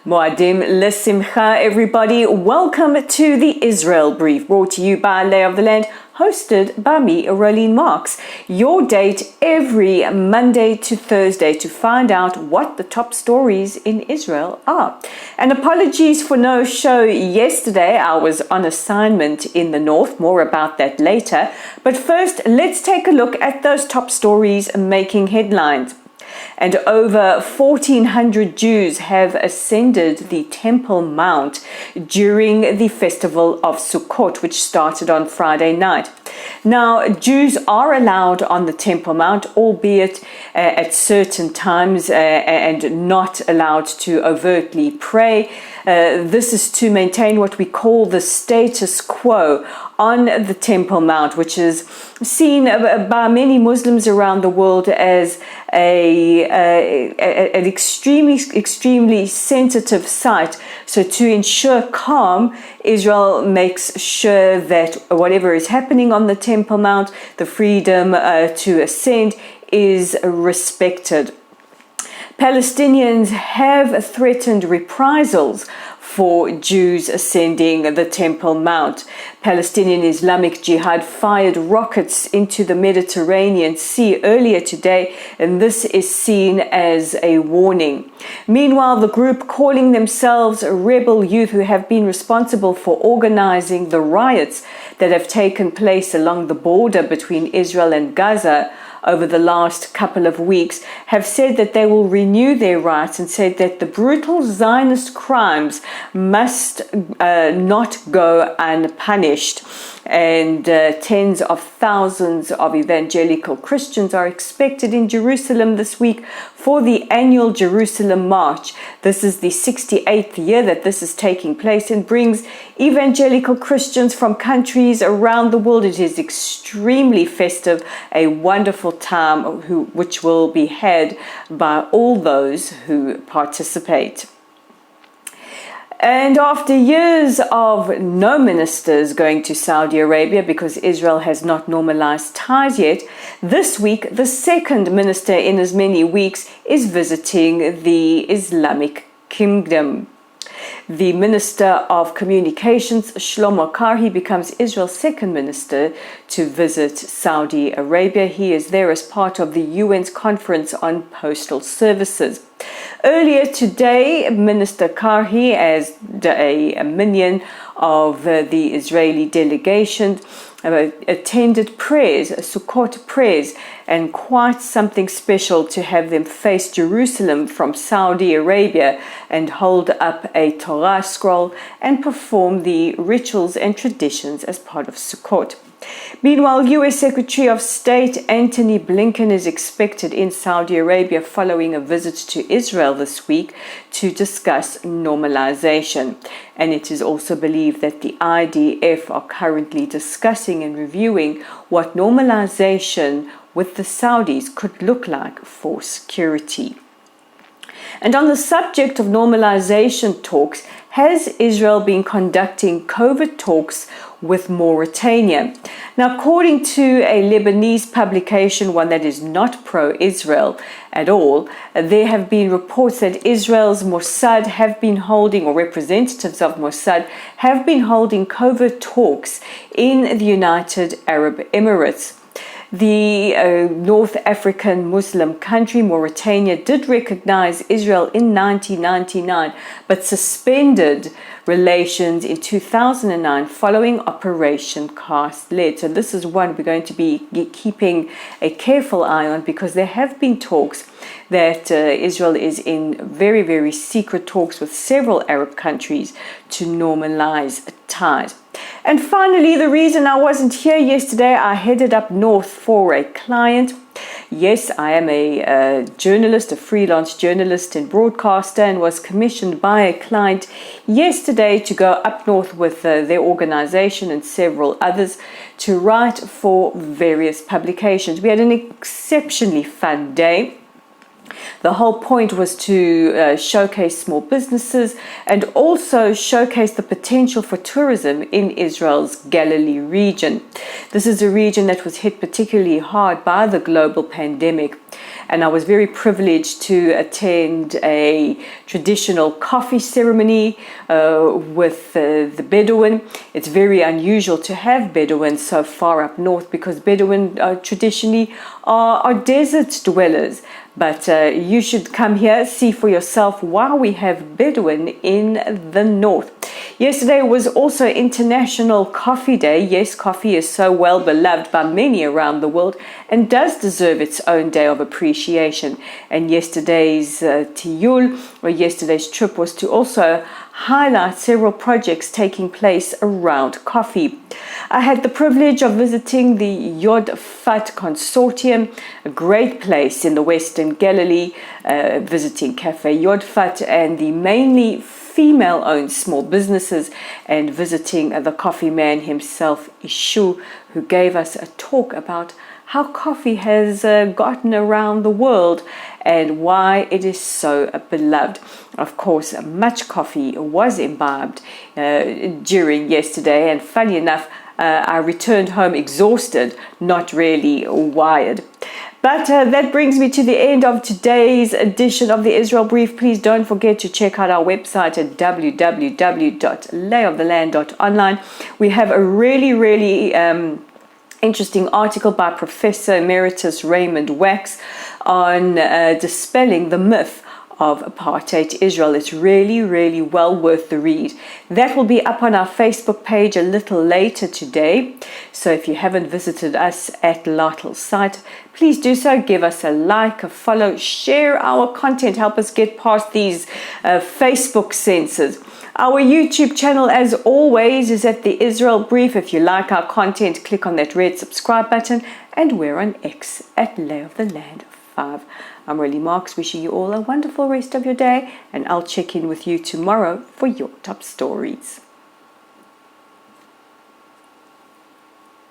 Moadim Lesimcha, everybody. Welcome to the Israel Brief, brought to you by Lay of the Land, hosted by me, Rolene Marks. Your date every Monday to Thursday to find out what the top stories in Israel are. And apologies for no show yesterday. I was on assignment in the north. More about that later. But first, let's take a look at those top stories making headlines. And over 1,400 Jews have ascended the Temple Mount during the festival of Sukkot, which started on Friday night. Now, Jews are allowed on the Temple Mount, albeit at certain times and not allowed to overtly pray. This is to maintain what we call the status quo on the Temple Mount, which is seen by many Muslims around the world as an extremely sensitive site. So to ensure calm, Israel makes sure that whatever is happening on the Temple Mount, the freedom to ascend, is respected. Palestinians have threatened reprisals for Jews ascending the Temple Mount. Palestinian Islamic Jihad fired rockets into the Mediterranean Sea earlier today, and this is seen as a warning. Meanwhile, the group calling themselves Rebel Youth, who have been responsible for organizing the riots that have taken place along the border between Israel and Gaza over the last couple of weeks, have said that they will renew their riots and said that the brutal Zionist crimes must not go unpunished. And tens of thousands of evangelical Christians are expected in Jerusalem this week for the annual Jerusalem March. This is the 68th year that this is taking place and brings evangelical Christians from countries around the world. It is extremely festive, a wonderful time which will be had by all those who participate. And after years of no ministers going to Saudi Arabia because Israel has not normalized ties yet, this week the second minister in as many weeks is visiting the Islamic Kingdom. The Minister of Communications, Shlomo Karhi, becomes Israel's second minister to visit Saudi Arabia. He is there as part of the UN's Conference on Postal Services. Earlier today, Minister Karhi, as a minion of the Israeli delegation, attended prayers, Sukkot prayers, and quite something special to have them face Jerusalem from Saudi Arabia and hold up a Torah scroll and perform the rituals and traditions as part of Sukkot. Meanwhile, U.S. Secretary of State Antony Blinken is expected in Saudi Arabia following a visit to Israel this week to discuss normalization. And it is also believed that the IDF are currently discussing and reviewing what normalization with the Saudis could look like for security. And on the subject of normalization talks, has Israel been conducting COVID talks with Mauritania? Now, according to a Lebanese publication, one that is not pro-Israel at all, there have been reports that Israel's Mossad have been holding, or representatives of Mossad have been holding COVID talks in the United Arab Emirates. The North African Muslim country, Mauritania, did recognize Israel in 1999, but suspended relations in 2009 following Operation Cast Lead. So this is one we're going to be keeping a careful eye on, because there have been talks that Israel is in very, very secret talks with several Arab countries to normalize ties. And finally, the reason I wasn't here yesterday, I headed up north for a client. Yes, I am a journalist, a freelance journalist and broadcaster, and was commissioned by a client yesterday to go up north with their organization and several others to write for various publications. We had an exceptionally fun day. The whole point was to showcase small businesses and also showcase the potential for tourism in Israel's Galilee region. This is a region that was hit particularly hard by the global pandemic. And I was very privileged to attend a traditional coffee ceremony with the Bedouin. It's very unusual to have Bedouins so far up north because Bedouin traditionally are desert dwellers. But you should come here, see for yourself why we have Bedouin in the north. Yesterday was also International Coffee Day. Yes, coffee is so well beloved by many around the world and does deserve its own day of appreciation. And yesterday's tiyul, or yesterday's trip, was to also highlight several projects taking place around coffee. I had the privilege of visiting the Yod Fat Consortium, a great place in the Western Galilee, visiting Cafe Yod Fat and the mainly female-owned small businesses, and visiting the coffee man himself, Ishu, who gave us a talk about how coffee has gotten around the world and why it is so beloved. Of course, much coffee was imbibed during yesterday, and funny enough, I returned home exhausted, not really wired. But that brings me to the end of today's edition of the Israel Brief. Please don't forget to check out our website at www.layoftheland.online. We have a really interesting article by Professor Emeritus Raymond Wax on dispelling the myth of apartheid Israel. It's really well worth the read. That will be up on our Facebook page a little later today. So if you haven't visited us at Lytle's site, please do so. Give us a like, a follow, share our content. Help us get past these Facebook censors. Our YouTube channel, as always, is at the Israel Brief. If you like our content, click on that red subscribe button, and we're on X at Lay of the Land 5. I'm Rolly Marks, wishing you all a wonderful rest of your day, and I'll check in with you tomorrow for your top stories.